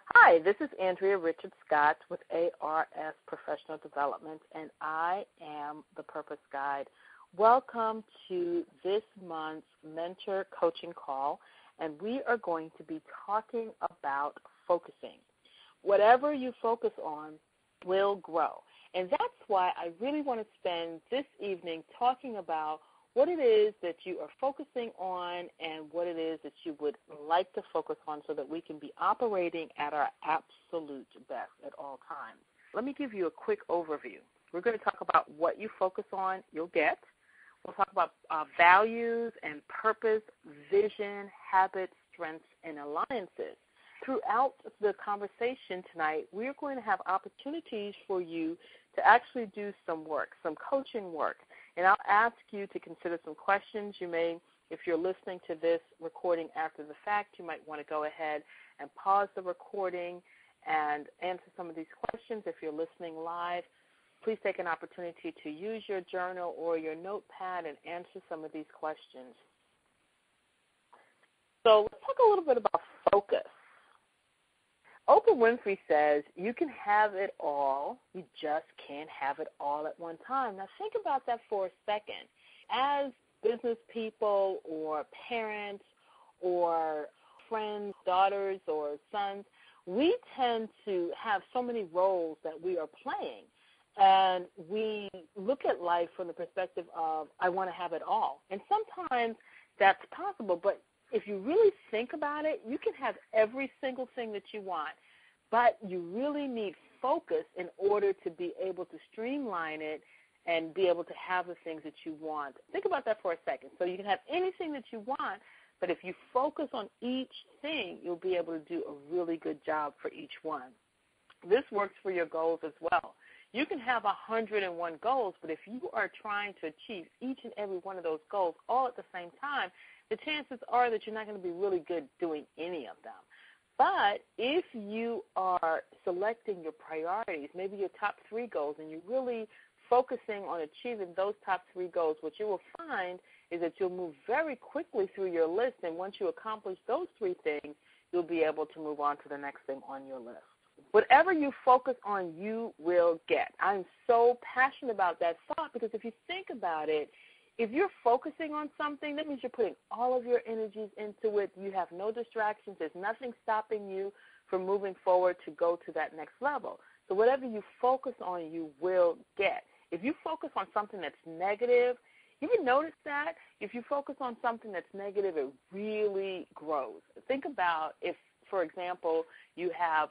Hi, this is Andrea Richard Scott with ARS Professional Development, and I am the Purpose Guide. Welcome to this month's Mentor Coaching Call, and we are going to be talking about focusing. Whatever you focus on will grow, and that's why I really want to spend this evening talking about what it is that you are focusing on and what it is that you would like to focus on so that we can be operating at our absolute best at all times. Let me give you a quick overview. We're going to talk about what you focus on, you'll get. We'll talk about values and purpose, vision, habits, strengths, and alliances. Throughout the conversation tonight, we're going to have opportunities for you to actually do some work, some coaching work. And I'll ask you to consider some questions. You may, if you're listening to this recording after the fact, you might want to go ahead and pause the recording and answer some of these questions. If you're listening live, please take an opportunity to use your journal or your notepad and answer some of these questions. So let's talk a little bit about focus. Oprah Winfrey says, you can have it all, you just can't have it all at one time. Now think about that for a second. As business people or parents or friends, daughters or sons, we tend to have so many roles that we are playing. And we look at life from the perspective of, I want to have it all. And sometimes that's possible, but if you really think about it, you can have every single thing that you want, but you really need focus in order to be able to streamline it and be able to have the things that you want. Think about that for a second. So you can have anything that you want, but if you focus on each thing, you'll be able to do a really good job for each one. This works for your goals as well. You can have 101 goals, but if you are trying to achieve each and every one of those goals all at the same time, the chances are that you're not going to be really good doing any of them. But if you are selecting your priorities, maybe your top 3 goals, and you're really focusing on achieving those top 3 goals, what you will find is that you'll move very quickly through your list, and once you accomplish those 3 things, you'll be able to move on to the next thing on your list. Whatever you focus on, you will get. I'm so passionate about that thought because if you think about it, if you're focusing on something, that means you're putting all of your energies into it. You have no distractions. There's nothing stopping you from moving forward to go to that next level. So whatever you focus on, you will get. If you focus on something that's negative, you ever notice that? If you focus on something that's negative, it really grows. Think about if, for example, you have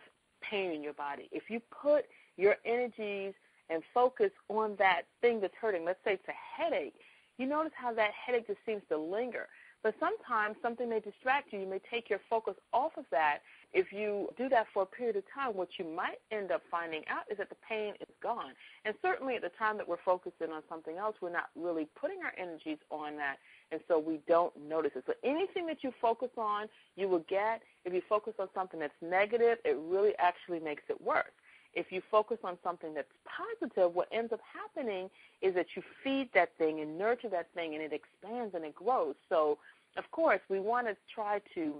pain in your body. If you put your energies and focus on that thing that's hurting, let's say it's a headache, you notice how that headache just seems to linger. But sometimes something may distract you. You may take your focus off of that. If you do that for a period of time, what you might end up finding out is that the pain is gone. And certainly at the time that we're focusing on something else, we're not really putting our energies on that, and so we don't notice it. So anything that you focus on, you will get. If you focus on something that's negative, it really actually makes it worse. If you focus on something that's positive, what ends up happening is that you feed that thing and nurture that thing, and it expands and it grows. So, of course, we want to try to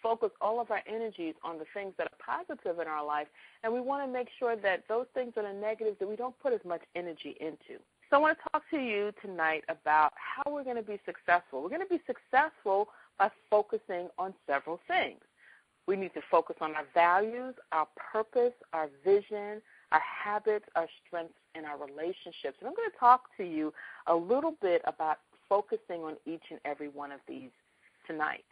focus all of our energies on the things that are positive in our life, and we want to make sure that those things that are negative, that we don't put as much energy into. So I want to talk to you tonight about how we're going to be successful. We're going to be successful by focusing on several things. We need to focus on our values, our purpose, our vision, our habits, our strengths, and our relationships. And I'm going to talk to you a little bit about focusing on each and every one of these tonight.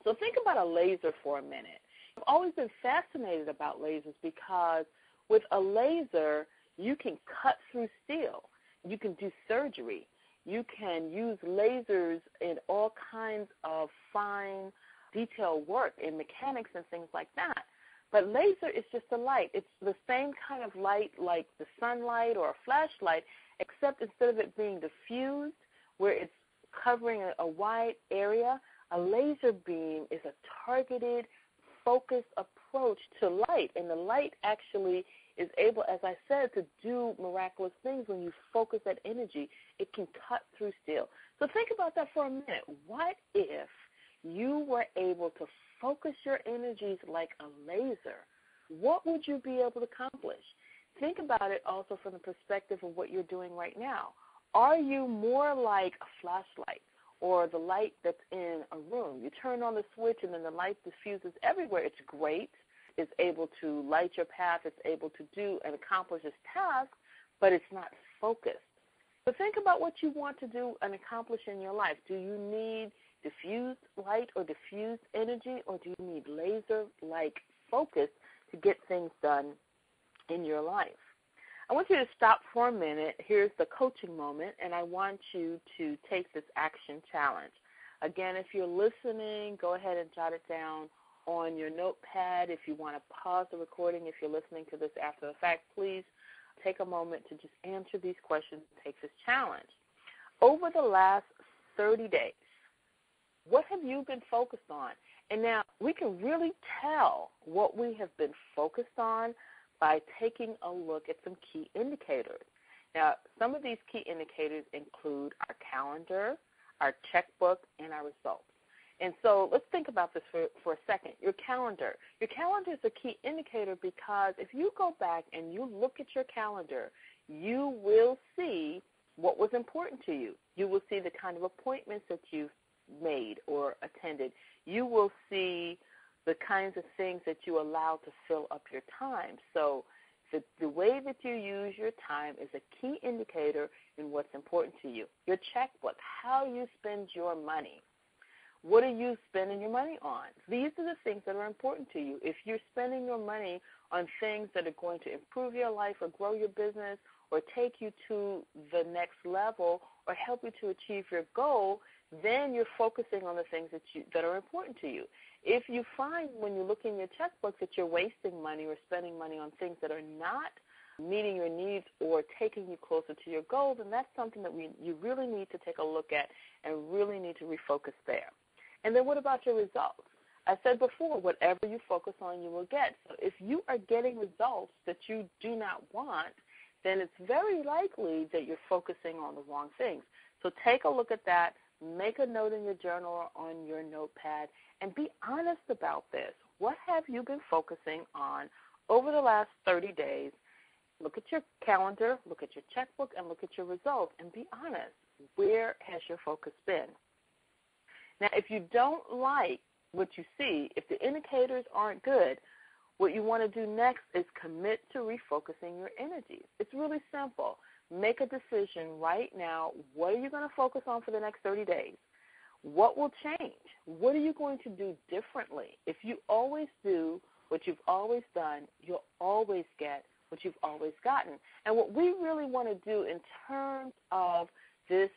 So think about a laser for a minute. I've always been fascinated about lasers because with a laser, you can cut through steel. You can do surgery. You can use lasers in all kinds of fine detail work in mechanics and things like that. But laser is just a light. It's the same kind of light like the sunlight or a flashlight, except instead of it being diffused, where it's covering a wide area, a laser beam is a targeted, focused approach to light. And the light actually is able, as I said, to do miraculous things when you focus that energy. It can cut through steel. So think about that for a minute. What if you were able to focus your energies like a laser, what would you be able to accomplish? Think about it also from the perspective of what you're doing right now. Are you more like a flashlight or the light that's in a room? You turn on the switch and then the light diffuses everywhere. It's great. It's able to light your path. It's able to do and accomplish its task, but it's not focused. So think about what you want to do and accomplish in your life. Do you need diffused light or diffused energy, or do you need laser-like focus to get things done in your life? I want you to stop for a minute. Here's the coaching moment, and I want you to take this action challenge. Again, if you're listening, go ahead and jot it down on your notepad. If you want to pause the recording, if you're listening to this after the fact, please take a moment to just answer these questions and take this challenge. Over the last 30 days, what have you been focused on? And now we can really tell what we have been focused on by taking a look at some key indicators. Now, some of these key indicators include our calendar, our checkbook, and our results. And so let's think about this for a second. Your calendar. Your calendar is a key indicator because if you go back and you look at your calendar, you will see what was important to you. You will see the kind of appointments that you've made or attended. You will see the kinds of things that you allow to fill up your time. So the way that you use your time is a key indicator in what's important to you. Your checkbook, how you spend your money. What are you spending your money on? These are the things that are important to you. If you're spending your money on things that are going to improve your life or grow your business or take you to the next level or help you to achieve your goal, then you're focusing on the things that are important to you. If you find when you look in your checkbook that you're wasting money or spending money on things that are not meeting your needs or taking you closer to your goal, then that's something that you really need to take a look at and really need to refocus there. And then what about your results? I said before, whatever you focus on, you will get. So if you are getting results that you do not want, then it's very likely that you're focusing on the wrong things. So take a look at that. Make a note in your journal or on your notepad and be honest about this. What have you been focusing on over the last 30 days? Look at your calendar, look at your checkbook, and look at your results and be honest. Where has your focus been? Now, if you don't like what you see, if the indicators aren't good, what you want to do next is commit to refocusing your energies. It's really simple. Make a decision right now. What are you going to focus on for the next 30 days? What will change? What are you going to do differently? If you always do what you've always done, you'll always get what you've always gotten. And what we really want to do in terms of this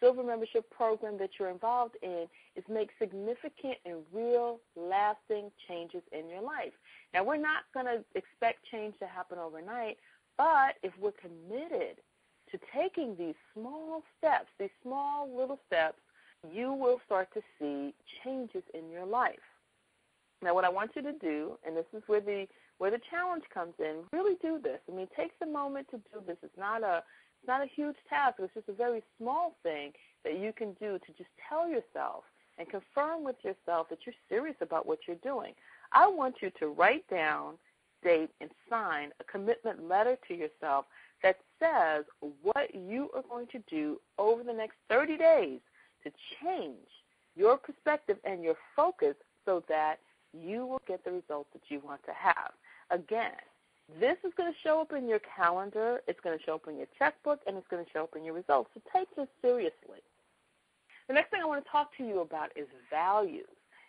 Silver membership program that you're involved in is make significant and real lasting changes in your life. Now, we're not going to expect change to happen overnight, but if we're committed to taking these small steps, these small little steps, you will start to see changes in your life. Now, what I want you to do, and this is where the challenge comes in, really do this. I mean, take the moment to do this. It's not a huge task. It's just a very small thing that you can do to just tell yourself and confirm with yourself that you're serious about what you're doing. I want you to write down, date, and sign a commitment letter to yourself that says what you are going to do over the next 30 days to change your perspective and your focus so that you will get the results that you want to have. Again, this is going to show up in your calendar, it's going to show up in your checkbook, and it's going to show up in your results. So take this seriously. The next thing I want to talk to you about is values.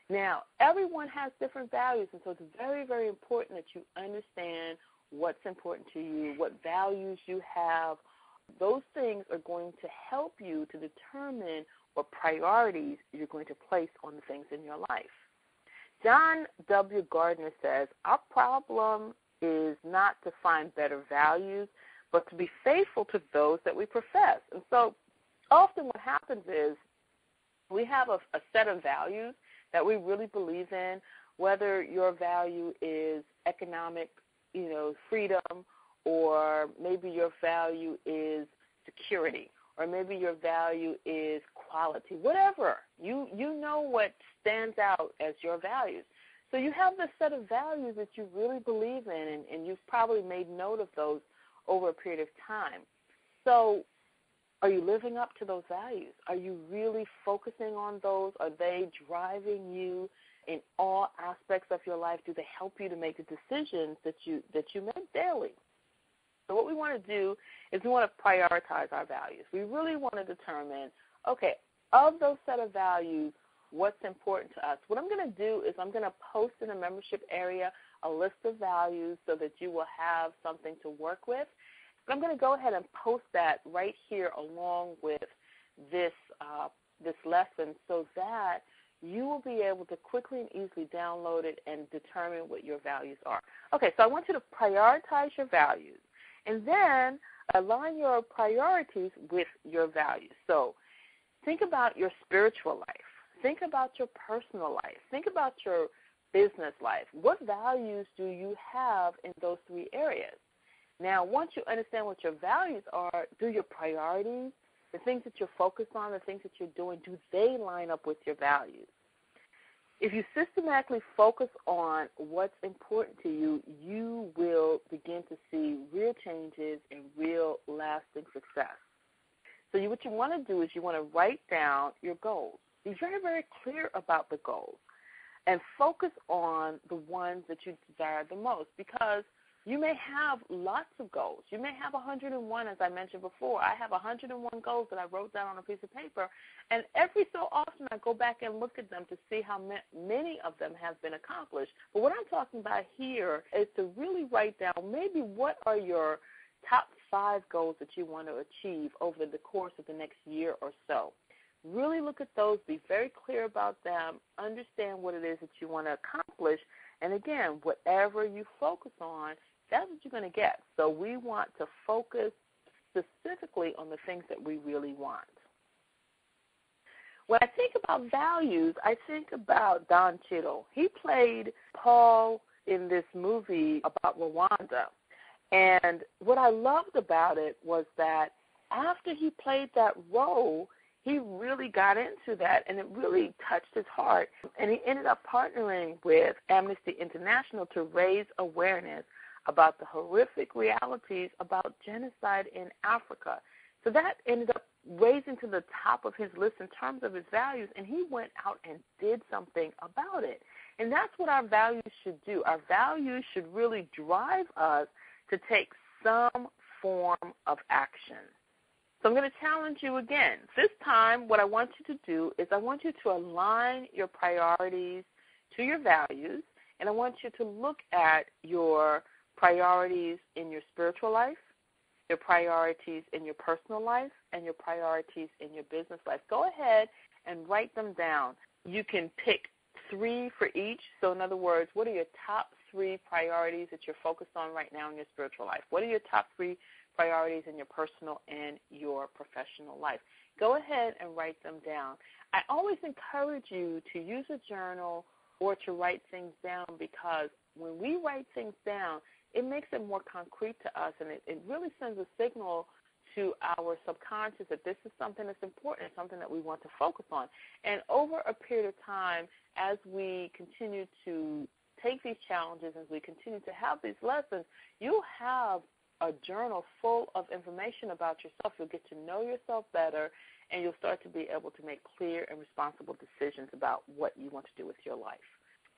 Now, everyone has different values, and so it's very, very important that you understand what's important to you, what values you have. Those things are going to help you to determine what priorities you're going to place on the things in your life. John W. Gardner says, our problem is not to find better values, but to be faithful to those that we profess. And so often what happens is we have a set of values that we really believe in, whether your value is economic, freedom, or maybe your value is security, or maybe your value is quality, whatever. You know what stands out as your values. So you have this set of values that you really believe in, and you've probably made note of those over a period of time. So are you living up to those values? Are you really focusing on those? Are they driving you in all aspects of your life? Do they help you to make the decisions that you make daily? So what we want to do is we want to prioritize our values. We really want to determine, okay, of those set of values, what's important to us. What I'm going to do is I'm going to post in the membership area a list of values so that you will have something to work with. But I'm going to go ahead and post that right here along with this lesson so that you will be able to quickly and easily download it and determine what your values are. Okay, so I want you to prioritize your values and then align your priorities with your values. So think about your spiritual life. Think about your personal life. Think about your business life. What values do you have in those three areas? Now, once you understand what your values are, do your priorities, the things that you're focused on, the things that you're doing, do they line up with your values? If you systematically focus on what's important to you, you will begin to see real changes and real lasting success. So what you want to do is you want to write down your goals. Be very, very clear about the goals and focus on the ones that you desire the most, because you may have lots of goals. You may have 101, as I mentioned before. I have 101 goals that I wrote down on a piece of paper, and every so often I go back and look at them to see how many of them have been accomplished. But what I'm talking about here is to really write down maybe what are your top 5 goals that you want to achieve over the course of the next year or so. Really look at those, be very clear about them, understand what it is that you want to accomplish, and again, whatever you focus on, that's what you're going to get. So we want to focus specifically on the things that we really want. When I think about values, I think about Don Cheadle. He played Paul in this movie about Rwanda. And what I loved about it was that after he played that role, he really got into that, and it really touched his heart. And he ended up partnering with Amnesty International to raise awareness about the horrific realities about genocide in Africa. So that ended up raising to the top of his list in terms of his values, and he went out and did something about it. And that's what our values should do. Our values should really drive us to take some form of action. So I'm going to challenge you again. This time, what I want you to do is I want you to align your priorities to your values, and I want you to look at your priorities in your spiritual life, your priorities in your personal life, and your priorities in your business life. Go ahead and write them down. You can pick 3 for each. So in other words, what are your top 3 priorities that you're focused on right now in your spiritual life? What are your top 3 priorities in your personal and your professional life? Go ahead and write them down. I always encourage you to use a journal or to write things down, because when we write things down, it makes it more concrete to us, and it really sends a signal to our subconscious that this is something that's important, something that we want to focus on. And over a period of time, as we continue to take these challenges, as we continue to have these lessons, you'll have a journal full of information about yourself. You'll get to know yourself better, and you'll start to be able to make clear and responsible decisions about what you want to do with your life.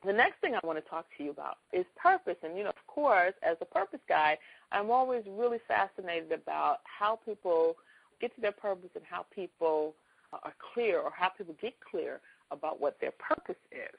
The next thing I want to talk to you about is purpose. And, of course, as a purpose guy, I'm always really fascinated about how people get to their purpose and how people are clear, or how people get clear about what their purpose is.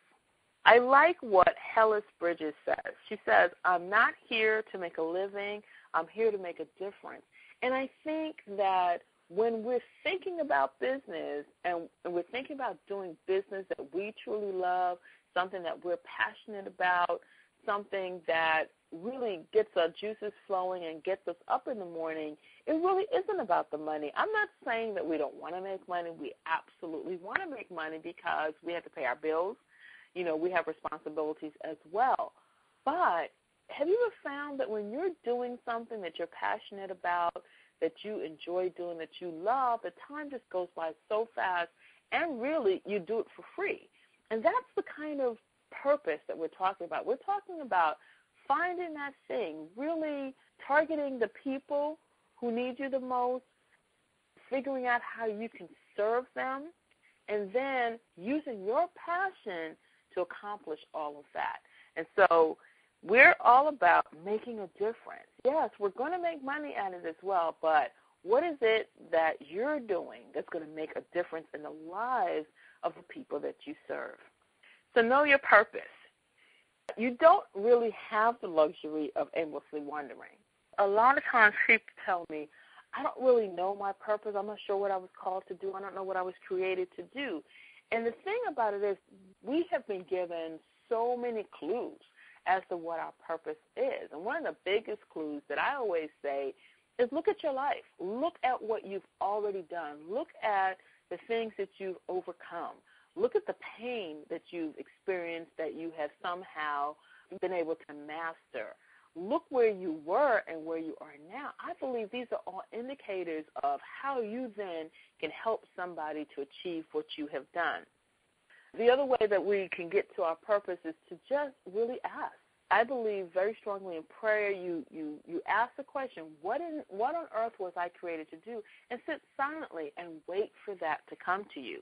I like what Hellis Bridges says. She says, I'm not here to make a living. I'm here to make a difference. And I think that when we're thinking about business and we're thinking about doing business that we truly love, something that we're passionate about, something that really gets our juices flowing and gets us up in the morning, it really isn't about the money. I'm not saying that we don't want to make money. We absolutely want to make money because we have to pay our bills. We have responsibilities as well. But have you ever found that when you're doing something that you're passionate about, that you enjoy doing, that you love, the time just goes by so fast, and really you do it for free. And that's the kind of purpose that we're talking about. We're talking about finding that thing, really targeting the people who need you the most, figuring out how you can serve them, and then using your passion to accomplish all of that. And so we're all about making a difference. Yes, we're going to make money at it as well, but what is it that you're doing that's going to make a difference in the lives of the people that you serve? So know your purpose. You don't really have the luxury of aimlessly wandering. A lot of times people tell me, I don't really know my purpose. I'm not sure what I was called to do. I don't know what I was created to do. And the thing about it is we have been given so many clues as to what our purpose is. And one of the biggest clues that I always say is look at your life. Look at what you've already done. Look at the things that you've overcome. Look at the pain that you've experienced that you have somehow been able to master. Look where you were and where you are now. I believe these are all indicators of how you then can help somebody to achieve what you have done. The other way that we can get to our purpose is to just really ask. I believe very strongly in prayer. You ask the question, what on earth was I created to do? And sit silently and wait for that to come to you.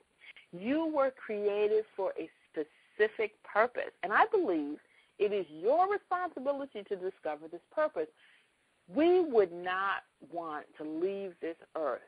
You were created for a specific purpose, and I believe it is your responsibility to discover this purpose. We would not want to leave this earth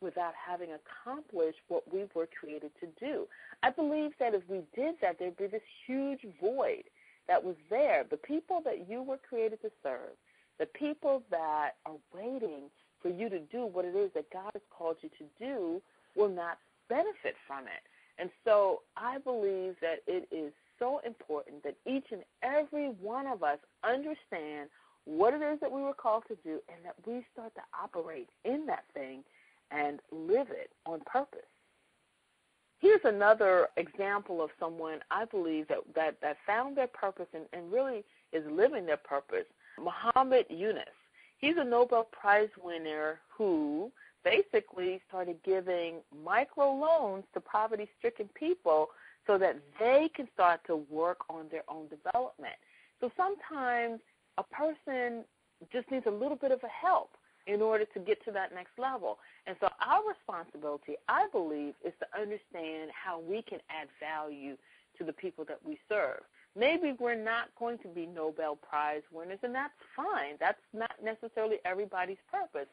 without having accomplished what we were created to do. I believe that if we did that, there'd be this huge void that was there. The people that you were created to serve, the people that are waiting for you to do what it is that God has called you to do will not benefit from it. And so I believe that it is so important that each and every one of us understand what it is that we were called to do and that we start to operate in that thing and live it on purpose. Here's another example of someone I believe that found their purpose and really is living their purpose, Muhammad Yunus. He's a Nobel Prize winner who basically started giving microloans to poverty-stricken people so that they can start to work on their own development. So sometimes a person just needs a little bit of a help in order to get to that next level. And so our responsibility, I believe, is to understand how we can add value to the people that we serve. Maybe we're not going to be Nobel Prize winners, and that's fine. That's not necessarily everybody's purpose.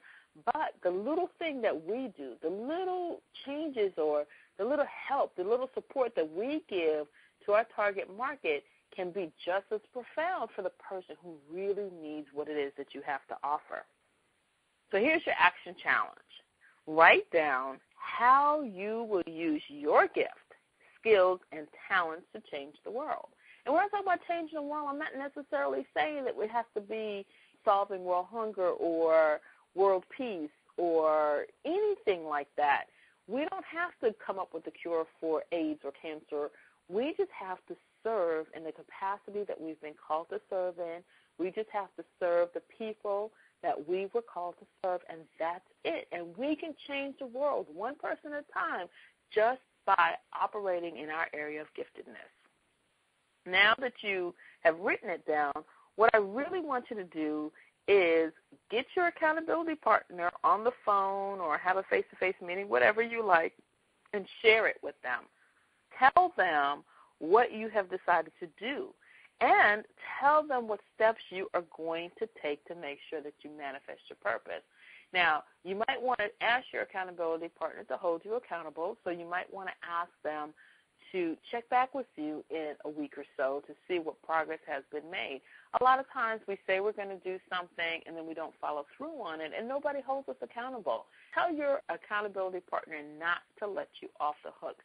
But the little thing that we do, the little changes or the little help, the little support that we give to our target market can be just as profound for the person who really needs what it is that you have to offer. So here's your action challenge. Write down how you will use your gift, skills, and talents to change the world. And when I talk about changing the world, I'm not necessarily saying that it has to be solving world hunger or world peace or anything like that. We don't have to come up with a cure for AIDS or cancer. We just have to serve in the capacity that we've been called to serve in. We just have to serve the people that we were called to serve, and that's it. And we can change the world one person at a time just by operating in our area of giftedness. Now that you have written it down, what I really want you to do is get your accountability partner on the phone or have a face-to-face meeting, whatever you like, and share it with them. Tell them what you have decided to do, and tell them what steps you are going to take to make sure that you manifest your purpose. Now, you might want to ask your accountability partner to hold you accountable, so you might want to ask them to check back with you in a week or so to see what progress has been made. A lot of times we say we're going to do something and then we don't follow through on it, and nobody holds us accountable. Tell your accountability partner not to let you off the hook.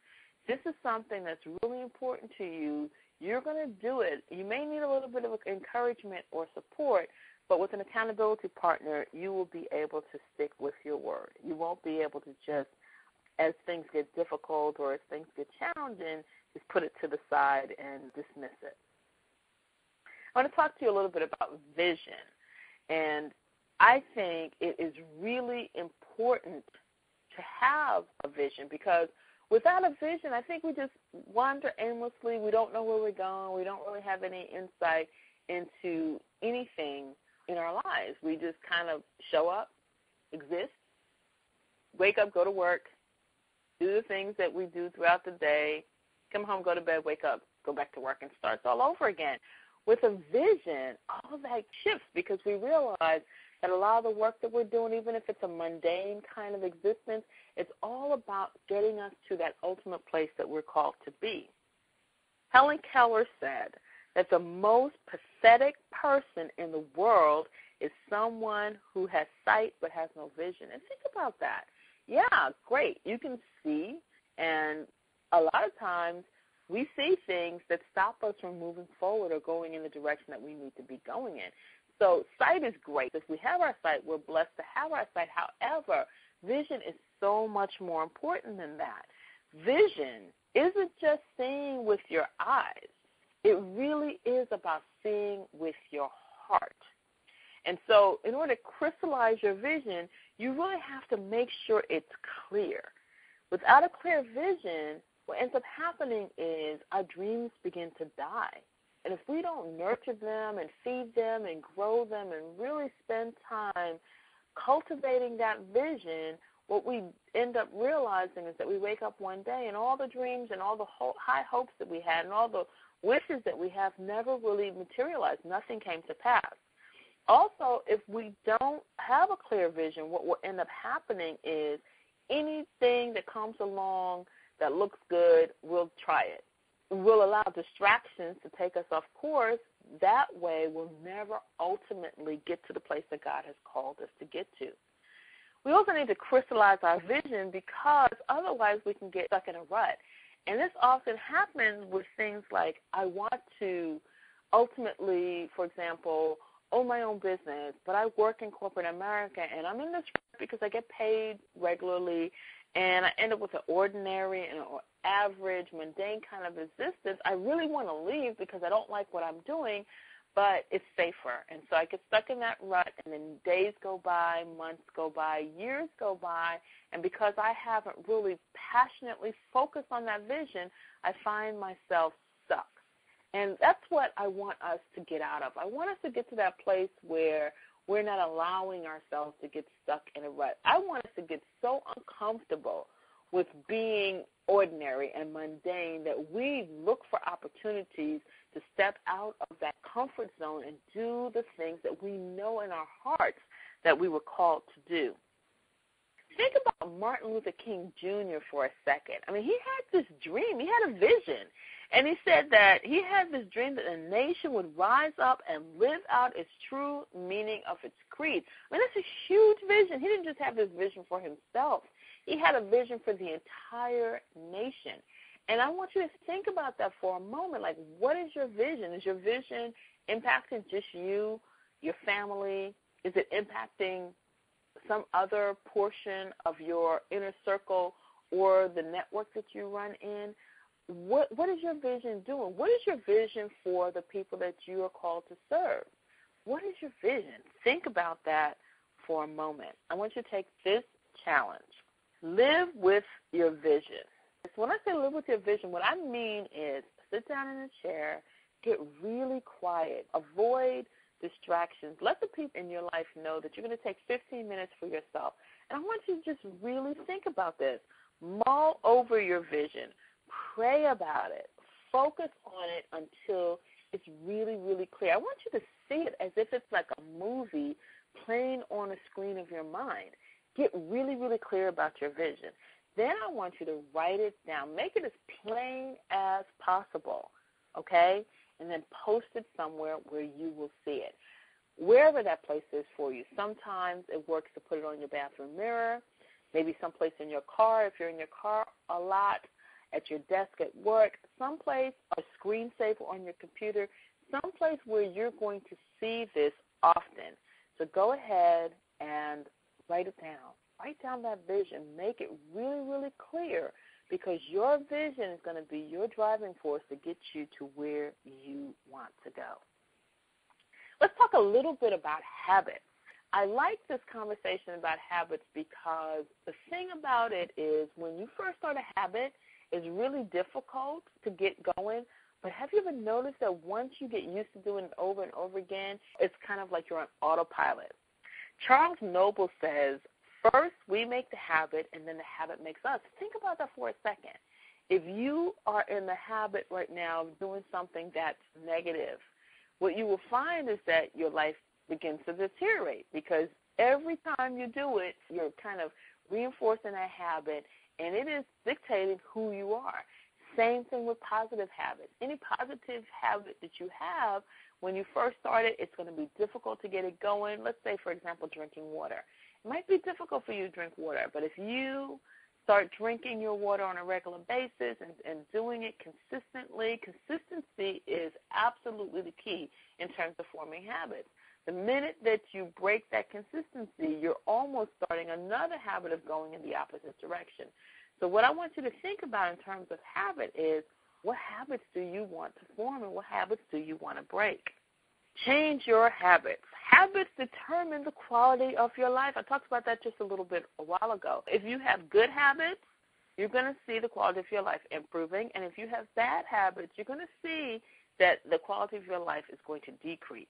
This is something that's really important to you. You're going to do it. You may need a little bit of encouragement or support, but with an accountability partner, you will be able to stick with your word. You won't be able to just, as things get difficult or as things get challenging, just put it to the side and dismiss it. I want to talk to you a little bit about vision. And I think it is really important to have a vision, because without a vision, I think we just wander aimlessly. We don't know where we're going. We don't really have any insight into anything in our lives. We just kind of show up, exist, wake up, go to work, do the things that we do throughout the day, come home, go to bed, wake up, go back to work, and starts all over again. With a vision, all of that shifts, because we realize that a lot of the work that we're doing, even if it's a mundane kind of existence, it's all about getting us to that ultimate place that we're called to be. Helen Keller said that the most pathetic person in the world is someone who has sight but has no vision. And think about that. Yeah, great. You can see, and a lot of times we see things that stop us from moving forward or going in the direction that we need to be going in. So sight is great. If we have our sight, we're blessed to have our sight. However, vision is so much more important than that. Vision isn't just seeing with your eyes. It really is about seeing with your heart. And so in order to crystallize your vision, you really have to make sure it's clear. Without a clear vision, what ends up happening is our dreams begin to die. And if we don't nurture them and feed them and grow them and really spend time cultivating that vision, what we end up realizing is that we wake up one day and all the dreams and all the high hopes that we had and all the wishes that we have never really materialized. Nothing came to pass. Also, if we don't have a clear vision, what will end up happening is anything that comes along that looks good, we'll try it. We'll allow distractions to take us off course. That way we'll never ultimately get to the place that God has called us to get to. We also need to crystallize our vision, because otherwise we can get stuck in a rut. And this often happens with things like, I want to ultimately, for example, own my own business, but I work in corporate America, and I'm in this because I get paid regularly, and I end up with an ordinary and average, mundane kind of existence. I really want to leave because I don't like what I'm doing, but it's safer. And so I get stuck in that rut, and then days go by, months go by, years go by, and because I haven't really passionately focused on that vision, I find myself stuck. And that's what I want us to get out of. I want us to get to that place where we're not allowing ourselves to get stuck in a rut. I want us to get so uncomfortable with being ordinary and mundane that we look for opportunities to step out of that comfort zone and do the things that we know in our hearts that we were called to do. Think about Martin Luther King Jr. for a second. I mean, he had this dream. He had a vision. And he said that he had this dream that a nation would rise up and live out its true meaning of its creed. I mean, that's a huge vision. He didn't just have this vision for himself. He had a vision for the entire nation. And I want you to think about that for a moment. Like, what is your vision? Is your vision impacting just you, your family? Is it impacting some other portion of your inner circle or the network that you run in? What is your vision doing? What is your vision for the people that you are called to serve? What is your vision? Think about that for a moment. I want you to take this challenge. Live with your vision. So when I say live with your vision, what I mean is sit down in a chair, get really quiet, avoid distractions. Let the people in your life know that you're going to take 15 minutes for yourself. And I want you to just really think about this. Mull over your vision. Pray about it. Focus on it until it's really, really clear. I want you to see it as if it's like a movie playing on a screen of your mind. Get really, really clear about your vision. Then I want you to write it down. Make it as plain as possible, okay? And then post it somewhere where you will see it, wherever that place is for you. Sometimes it works to put it on your bathroom mirror, maybe someplace in your car if you're in your car a lot, at your desk at work, someplace, a screensaver on your computer, someplace where you're going to see this often. So go ahead and write it down. Write down that vision. Make it really, really clear, because your vision is going to be your driving force to get you to where you want to go. Let's talk a little bit about habits. I like this conversation about habits because the thing about it is when you first start a habit, it's really difficult to get going. But have you ever noticed that once you get used to doing it over and over again, it's kind of like you're on autopilot? Charles Noble says, first we make the habit and then the habit makes us. Think about that for a second. If you are in the habit right now of doing something that's negative, what you will find is that your life begins to deteriorate because every time you do it, you're kind of reinforcing that habit, and it is dictating who you are. Same thing with positive habits. Any positive habit that you have, when you first start it, it's going to be difficult to get it going. Let's say, for example, drinking water. It might be difficult for you to drink water, but if you start drinking your water on a regular basis and doing it consistently, consistency is absolutely the key in terms of forming habits. The minute that you break that consistency, you're almost starting another habit of going in the opposite direction. So what I want you to think about in terms of habit is, what habits do you want to form and what habits do you want to break? Change your habits. Habits determine the quality of your life. I talked about that just a little bit a while ago. If you have good habits, you're going to see the quality of your life improving. And if you have bad habits, you're going to see that the quality of your life is going to decrease.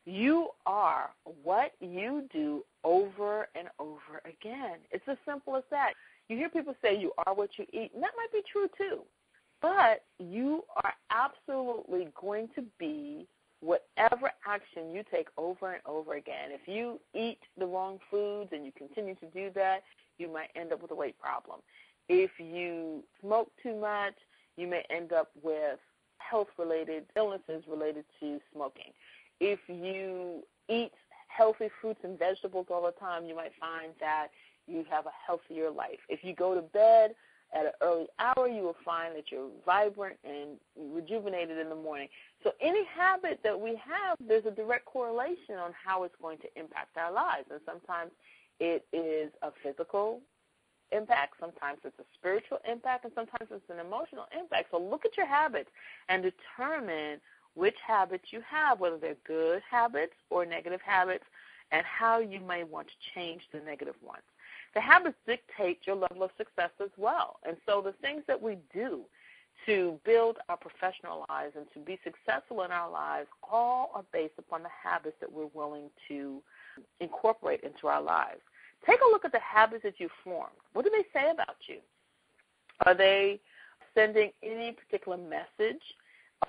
You are what you do over and over again. It's as simple as that. You hear people say you are what you eat, and that might be true too. But you are absolutely going to be whatever action you take over and over again. If you eat the wrong foods and you continue to do that, you might end up with a weight problem. If you smoke too much, you may end up with health-related illnesses related to smoking. If you eat healthy fruits and vegetables all the time, you might find that you have a healthier life. If you go to bed at an early hour, you will find that you're vibrant and rejuvenated in the morning. So any habit that we have, there's a direct correlation on how it's going to impact our lives. And sometimes it is a physical impact, sometimes it's a spiritual impact, and sometimes it's an emotional impact. So look at your habits and determine which habits you have, whether they're good habits or negative habits, and how you may want to change the negative ones. The habits dictate your level of success as well. And so the things that we do to build our professional lives and to be successful in our lives all are based upon the habits that we're willing to incorporate into our lives. Take a look at the habits that you formed. What do they say about you? Are they sending any particular message?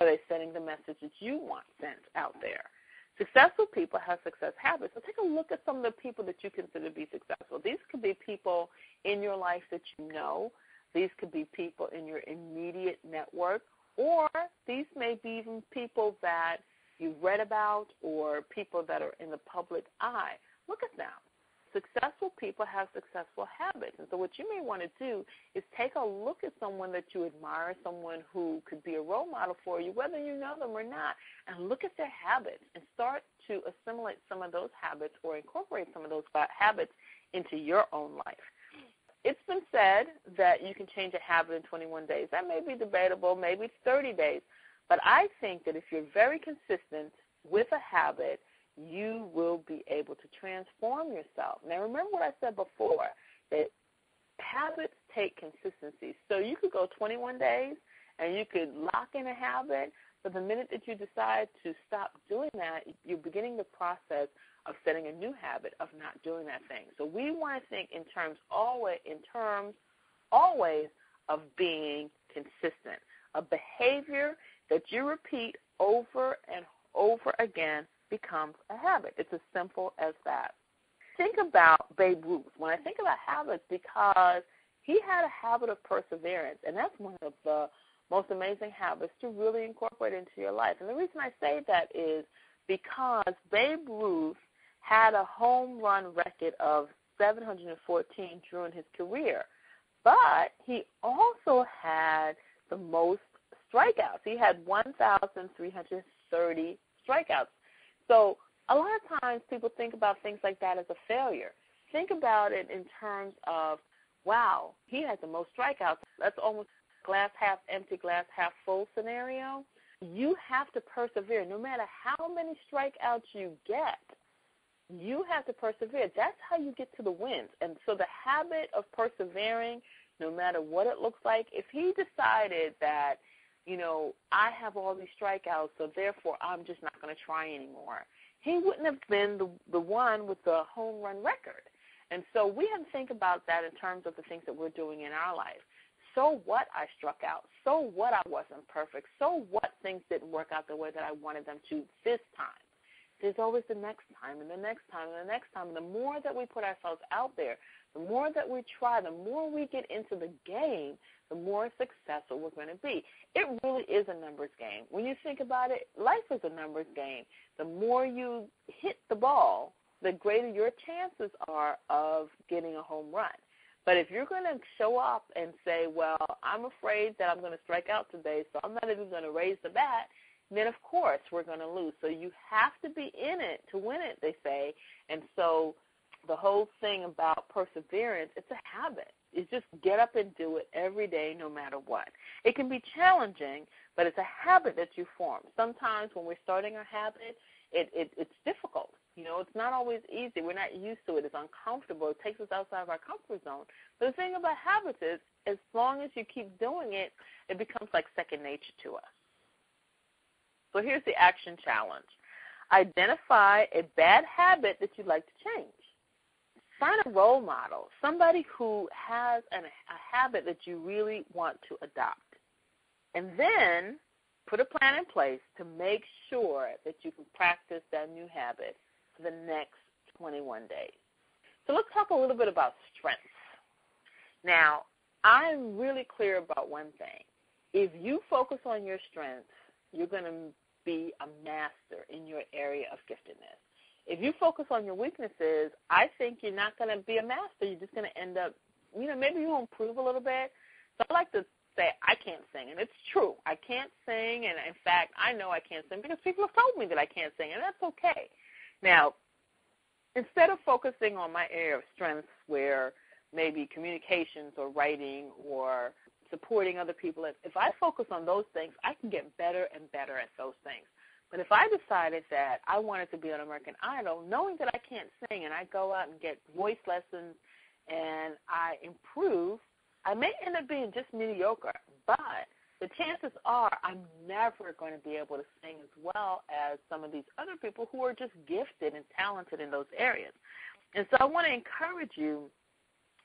Are they sending the message that you want sent out there? Successful people have success habits. So take a look at some of the people that you consider to be successful. These could be people in your life that you know. These could be people in your immediate network, or these may be even people that you've read about or people that are in the public eye. Look at them. Successful people have successful habits. And so what you may want to do is take a look at someone that you admire, someone who could be a role model for you, whether you know them or not, and look at their habits and start to assimilate some of those habits or incorporate some of those habits into your own life. It's been said that you can change a habit in 21 days. That may be debatable. Maybe it's 30 days. But I think that if you're very consistent with a habit, you will be able to transform yourself. Now, remember what I said before, that habits take consistency. So you could go 21 days and you could lock in a habit, but the minute that you decide to stop doing that, you're beginning the process of setting a new habit of not doing that thing. So we want to think in terms always of being consistent. A behavior that you repeat over and over again becomes a habit. It's as simple as that. Think about Babe Ruth. When I think about habits, because he had a habit of perseverance, and that's one of the most amazing habits to really incorporate into your life. And the reason I say that is because Babe Ruth had a home run record of 714 during his career, but he also had the most strikeouts. He had 1,330 strikeouts. So a lot of times people think about things like that as a failure. Think about it in terms of, wow, he had the most strikeouts. That's almost glass half empty, glass half full scenario. You have to persevere. No matter how many strikeouts you get, You have to persevere. That's how you get to the wins. And so the habit of persevering, no matter what it looks like, if he decided that, I have all these strikeouts, so therefore I'm just not going to try anymore, he wouldn't have been the one with the home run record. And so we have to think about that in terms of the things that we're doing in our life. So what I struck out? So what I wasn't perfect? So what things didn't work out the way that I wanted them to this time? There's always the next time and the next time and the next time. And the more that we put ourselves out there, the more that we try, the more we get into the game, the more successful we're going to be. It really is a numbers game. When you think about it, life is a numbers game. The more you hit the ball, the greater your chances are of getting a home run. But if you're going to show up and say, well, I'm afraid that I'm going to strike out today, so I'm not even going to raise the bat, then, of course, we're going to lose. So you have to be in it to win it, they say. And so the whole thing about perseverance, it's a habit. It's just get up and do it every day no matter what. It can be challenging, but it's a habit that you form. Sometimes when we're starting a habit, it's difficult. It's not always easy. We're not used to it. It's uncomfortable. It takes us outside of our comfort zone. But the thing about habits is as long as you keep doing it, it becomes like second nature to us. So here's the action challenge. Identify a bad habit that you'd like to change. Find a role model, somebody who has a habit that you really want to adopt. And then put a plan in place to make sure that you can practice that new habit for the next 21 days. So let's talk a little bit about strengths. Now, I'm really clear about one thing. If you focus on your strengths, you're going to be a master in your area of giftedness. If you focus on your weaknesses, I think you're not going to be a master. You're just going to end up, maybe you'll improve a little bit. So I like to say I can't sing, and it's true. I can't sing, and in fact, I know I can't sing because people have told me that I can't sing, and that's okay. Now, instead of focusing on my area of strengths where maybe communications or writing or supporting other people, if I focus on those things, I can get better and better at those things. But if I decided that I wanted to be on American Idol, knowing that I can't sing, and I go out and get voice lessons and I improve, I may end up being just mediocre, but the chances are I'm never going to be able to sing as well as some of these other people who are just gifted and talented in those areas. And so I want to encourage you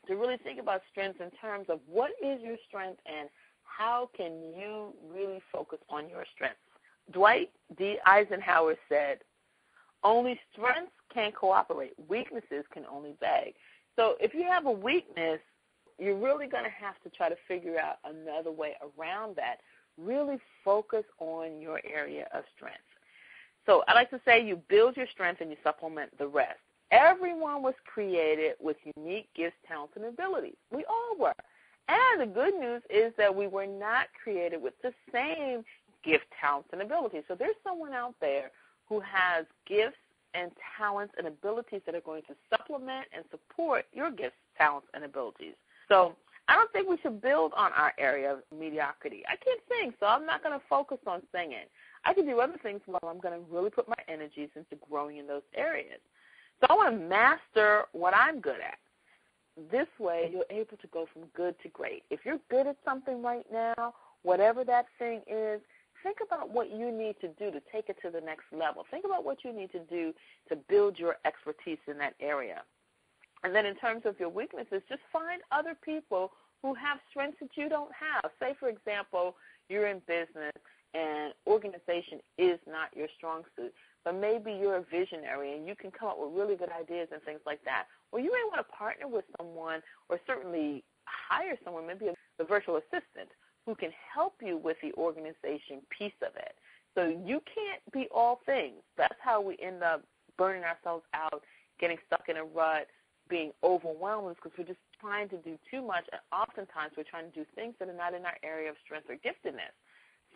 to really think about strengths in terms of what is your strength and how can you really focus on your strengths. Dwight D. Eisenhower said, only strengths can cooperate. Weaknesses can only beg. So if you have a weakness, you're really going to have to try to figure out another way around that. Really focus on your area of strength. So I like to say you build your strength and you supplement the rest. Everyone was created with unique gifts, talents, and abilities. We all were. And the good news is that we were not created with the same gift, talents, and abilities. So there's someone out there who has gifts and talents and abilities that are going to supplement and support your gifts, talents, and abilities. So I don't think we should build on our area of mediocrity. I can't sing, so I'm not going to focus on singing. I can do other things while I'm going to really put my energies into growing in those areas. So I want to master what I'm good at. This way, you're able to go from good to great. If you're good at something right now, whatever that thing is, think about what you need to do to take it to the next level. Think about what you need to do to build your expertise in that area. And then in terms of your weaknesses, just find other people who have strengths that you don't have. Say, for example, you're in business and organization is not your strong suit, but maybe you're a visionary and you can come up with really good ideas and things like that. Well, you may want to partner with someone or certainly hire someone, maybe a virtual assistant, who can help you with the organization piece of it. So you can't be all things. That's how we end up burning ourselves out, getting stuck in a rut, being overwhelmed because we're just trying to do too much, and oftentimes we're trying to do things that are not in our area of strength or giftedness.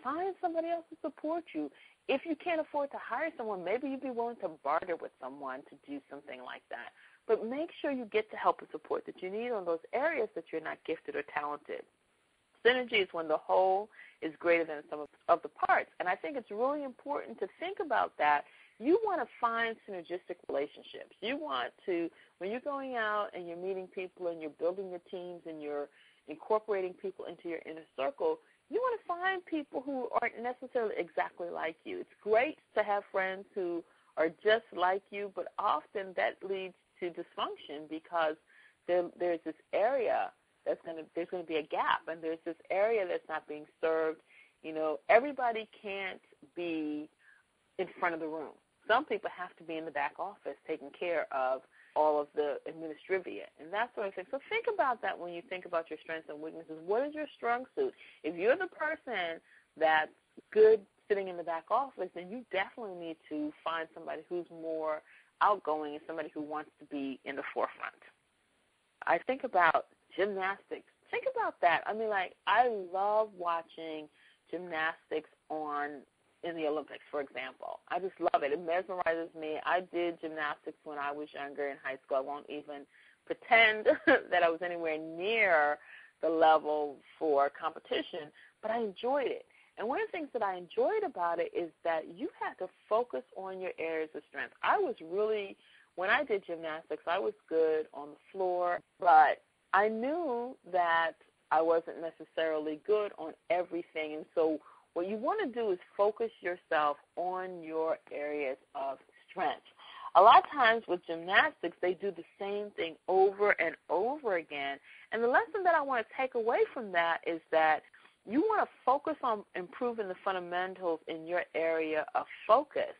Find somebody else to support you. If you can't afford to hire someone, maybe you'd be willing to barter with someone to do something like that. But make sure you get the help and support that you need on those areas that you're not gifted or talented. Synergy is when the whole is greater than the sum of the parts. And I think it's really important to think about that. You want to find synergistic relationships. You want to, when you're going out and you're meeting people and you're building your teams and you're incorporating people into your inner circle, you want to find people who aren't necessarily exactly like you. It's great to have friends who are just like you, but often that leads to dysfunction because there's this area there's going to be a gap, and there's this area that's not being served. You know, everybody can't be in front of the room. Some people have to be in the back office taking care of all of the administrivia and that sort of thing. So think about that when you think about your strengths and weaknesses. What is your strong suit? If you're the person that's good sitting in the back office, then you definitely need to find somebody who's more outgoing and somebody who wants to be in the forefront. I think about gymnastics. Think about that. I mean, like, I love watching gymnastics in the Olympics, for example. I just love it. It mesmerizes me. I did gymnastics when I was younger in high school. I won't even pretend that I was anywhere near the level for competition, but I enjoyed it. And one of the things that I enjoyed about it is that you had to focus on your areas of strength. When I did gymnastics, I was good on the floor, but I knew that I wasn't necessarily good on everything. And so what you want to do is focus yourself on your areas of strength. A lot of times with gymnastics, they do the same thing over and over again. And the lesson that I want to take away from that is that you want to focus on improving the fundamentals in your area of focus.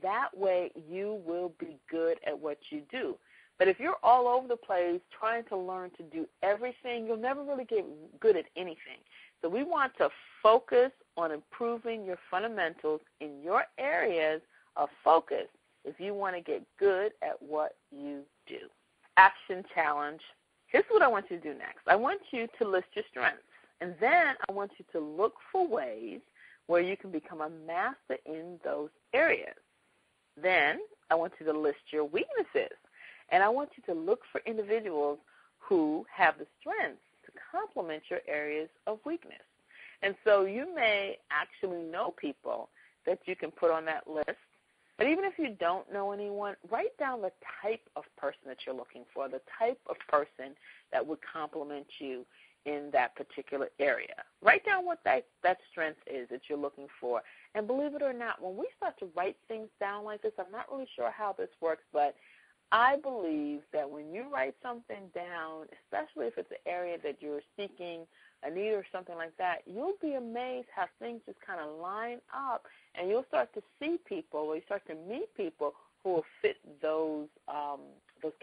That way you will be good at what you do. But if you're all over the place trying to learn to do everything, you'll never really get good at anything. So we want to focus on improving your fundamentals in your areas of focus if you want to get good at what you do. Action challenge. Here's what I want you to do next. I want you to list your strengths, and then I want you to look for ways where you can become a master in those areas. Then I want you to list your weaknesses, and I want you to look for individuals who have the strengths to complement your areas of weakness. And so you may actually know people that you can put on that list, but even if you don't know anyone, write down the type of person that you're looking for, the type of person that would complement you in that particular area. Write down what that strength is that you're looking for. And believe it or not, when we start to write things down like this, I'm not really sure how this works, but I believe that when you write something down, especially if it's an area that you're seeking a need or something like that, you'll be amazed how things just kind of line up, and you'll start to see people, or you start to meet people who will fit those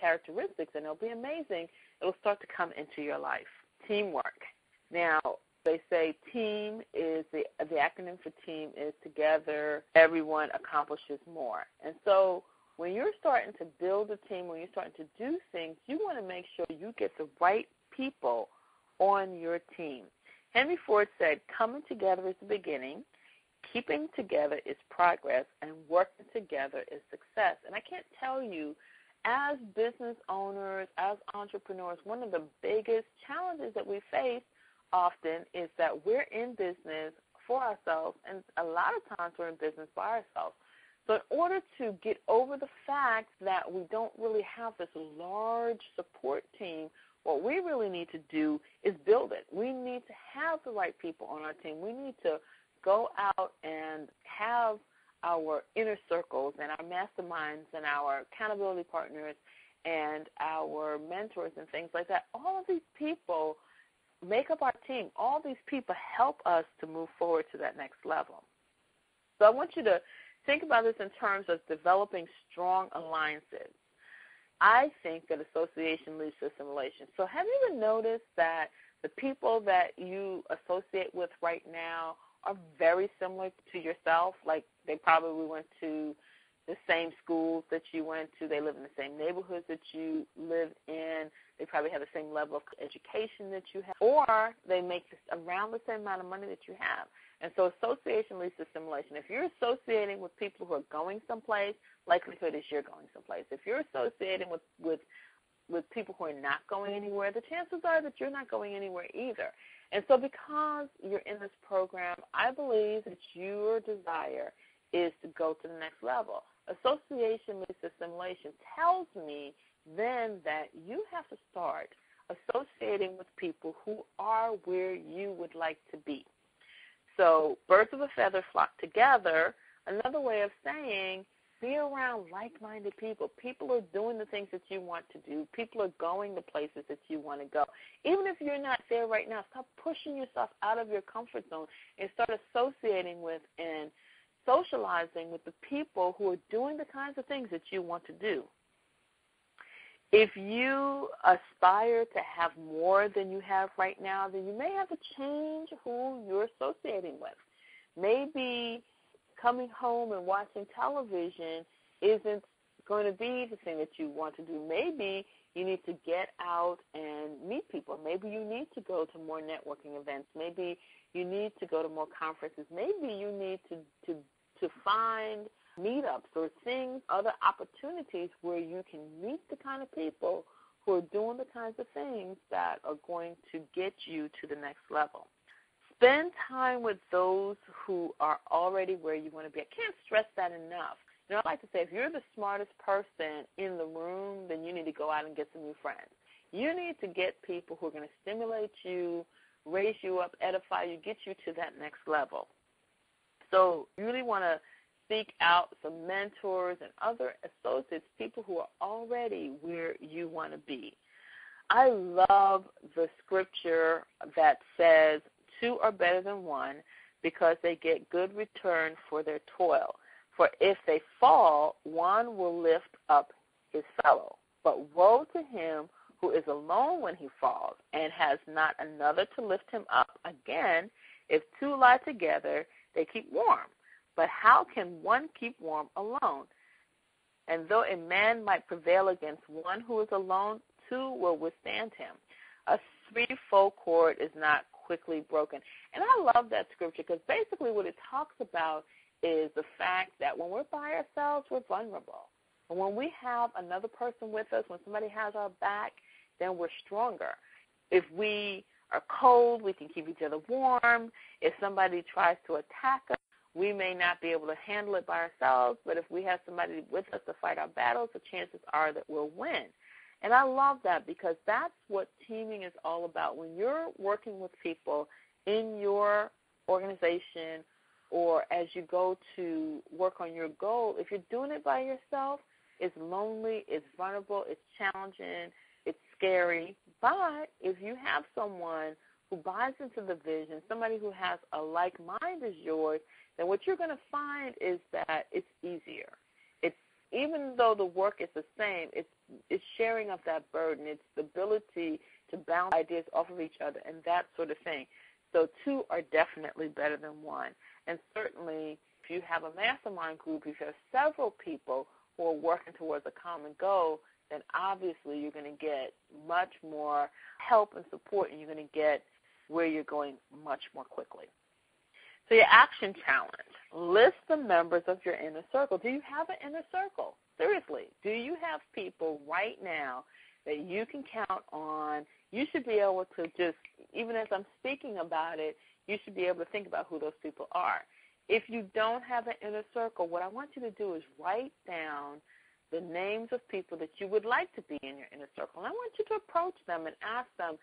characteristics, and it'll be amazing. It'll start to come into your life. Teamwork. Now, they say team is, the acronym for team is together, everyone accomplishes more. And so when you're starting to build a team, when you're starting to do things, you want to make sure you get the right people on your team. Henry Ford said, coming together is the beginning, keeping together is progress, and working together is success. And I can't tell you, as business owners, as entrepreneurs, one of the biggest challenges that we face often is that we're in business for ourselves, and a lot of times we're in business by ourselves. So in order to get over the fact that we don't really have this large support team, what we really need to do is build it. We need to have the right people on our team. We need to go out and have our inner circles and our masterminds and our accountability partners and our mentors and things like that. All of these people make up our team. All these people help us to move forward to that next level. So I want you to think about this in terms of developing strong alliances. I think that association leads to assimilation. So have you ever noticed that the people that you associate with right now are very similar to yourself? Like they probably went to the same schools that you went to. They live in the same neighborhoods that you live in. They probably have the same level of education that you have. Or they make around the same amount of money that you have. And so association leads to assimilation. If you're associating with people who are going someplace, likelihood is you're going someplace. If you're associating with people who are not going anywhere, the chances are that you're not going anywhere either. And so because you're in this program, I believe that your desire is to go to the next level. Association leads to assimilation tells me then that you have to start associating with people who are where you would like to be. So birds of a feather flock together. Another way of saying be around like-minded people. People are doing the things that you want to do. People are going the places that you want to go. Even if you're not there right now, stop pushing yourself out of your comfort zone and start associating with and socializing with the people who are doing the kinds of things that you want to do. If you aspire to have more than you have right now, then you may have to change who you're associating with. Maybe coming home and watching television isn't going to be the thing that you want to do. Maybe you need to get out and meet people. Maybe you need to go to more networking events. Maybe you need to go to more conferences. Maybe you need to find meetups or things, other opportunities where you can meet the kind of people who are doing the kinds of things that are going to get you to the next level. Spend time with those who are already where you want to be. I can't stress that enough. I like to say if you're the smartest person in the room, then you need to go out and get some new friends. You need to get people who are going to stimulate you, raise you up, edify you, get you to that next level. So you really want to seek out some mentors and other associates, people who are already where you want to be. I love the scripture that says, 2 are better than 1 because they get good return for their toil. For if they fall, one will lift up his fellow. But woe to him who is alone when he falls and has not another to lift him up. Again, if 2 lie together, they keep warm. But how can one keep warm alone? And though a man might prevail against one who is alone, 2 will withstand him. A threefold cord is not quickly broken. And I love that scripture because basically what it talks about is the fact that when we're by ourselves, we're vulnerable. And when we have another person with us, when somebody has our back, then we're stronger. If we are cold, we can keep each other warm. If somebody tries to attack us, we may not be able to handle it by ourselves, but if we have somebody with us to fight our battles, the chances are that we'll win. And I love that because that's what teaming is all about. When you're working with people in your organization or as you go to work on your goal, if you're doing it by yourself, it's lonely, it's vulnerable, it's challenging, it's scary. But if you have someone who buys into the vision, somebody who has a like mind as yours, then what you're going to find is that it's easier. Even though the work is the same, it's sharing of that burden. It's the ability to bounce ideas off of each other and that sort of thing. So 2 are definitely better than 1. And certainly if you have a mastermind group, if you have several people who are working towards a common goal, then obviously you're going to get much more help and support, and you're going to get where you're going much more quickly. So your action challenge. List the members of your inner circle. Do you have an inner circle? Seriously, do you have people right now that you can count on? You should be able to just, even as I'm speaking about it, you should be able to think about who those people are. If you don't have an inner circle, what I want you to do is write down the names of people that you would like to be in your inner circle. And I want you to approach them and ask them,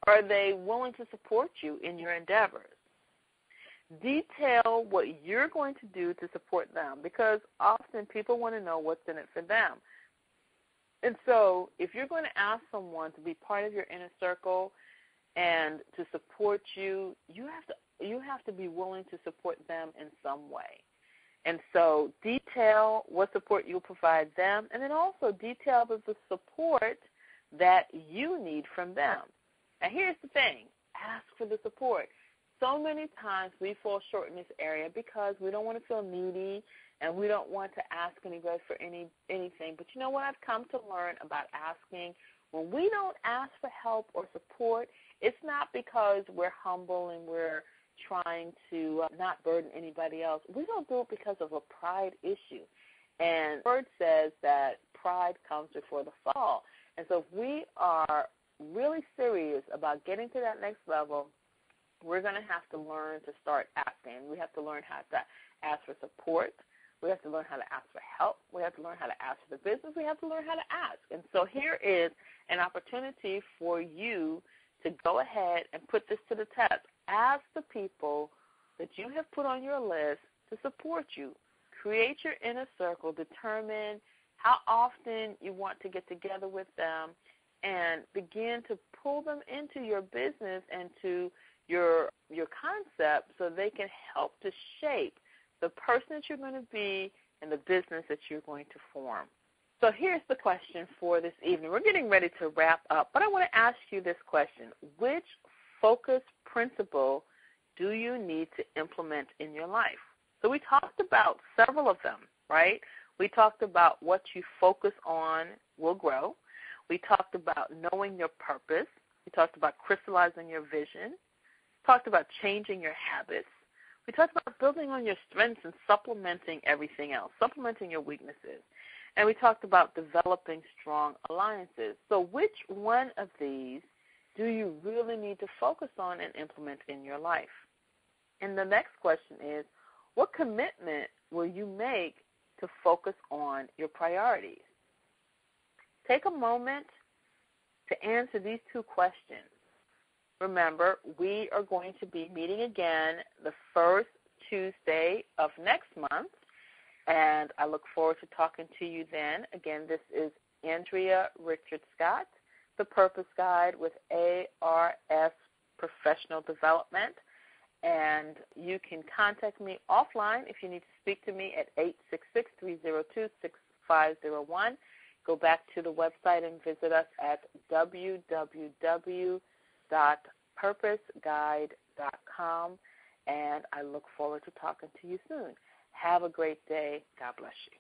are they willing to support you in your endeavors? Detail what you're going to do to support them, because often people want to know what's in it for them. And so if you're going to ask someone to be part of your inner circle and to support you, you have to be willing to support them in some way. And so detail what support you'll provide them, and then also detail the support that you need from them. Now here's the thing. Ask for the support. So many times we fall short in this area because we don't want to feel needy and we don't want to ask anybody for anything. But you know what I've come to learn about asking? When we don't ask for help or support, it's not because we're humble and we're trying to not burden anybody else. We don't do it because of a pride issue. And the word says that pride comes before the fall. And so if we are really serious about getting to that next level, we're going to have to learn to start acting. We have to learn how to ask for support. We have to learn how to ask for help. We have to learn how to ask for the business. We have to learn how to ask. And so here is an opportunity for you to go ahead and put this to the test. Ask the people that you have put on your list to support you. Create your inner circle. Determine how often you want to get together with them, and begin to pull them into your business and to your concept so they can help to shape the person that you're going to be and the business that you're going to form. So here's the question for this evening. We're getting ready to wrap up, but I want to ask you this question. Which focus principle do you need to implement in your life? So we talked about several of them, right? We talked about what you focus on will grow. We talked about knowing your purpose. We talked about crystallizing your vision. We talked about changing your habits. We talked about building on your strengths and supplementing everything else, supplementing your weaknesses. And we talked about developing strong alliances. So which one of these do you really need to focus on and implement in your life? And the next question is, what commitment will you make to focus on your priorities? Take a moment to answer these two questions. Remember, we are going to be meeting again the first Tuesday of next month, and I look forward to talking to you then. Again, this is Andrea Richard Scott, the Purpose Guide with ARS Professional Development, and you can contact me offline if you need to speak to me at 866-302-6501. Go back to the website and visit us at www.purposeguide.com, and I look forward to talking to you soon. Have a great day. God bless you.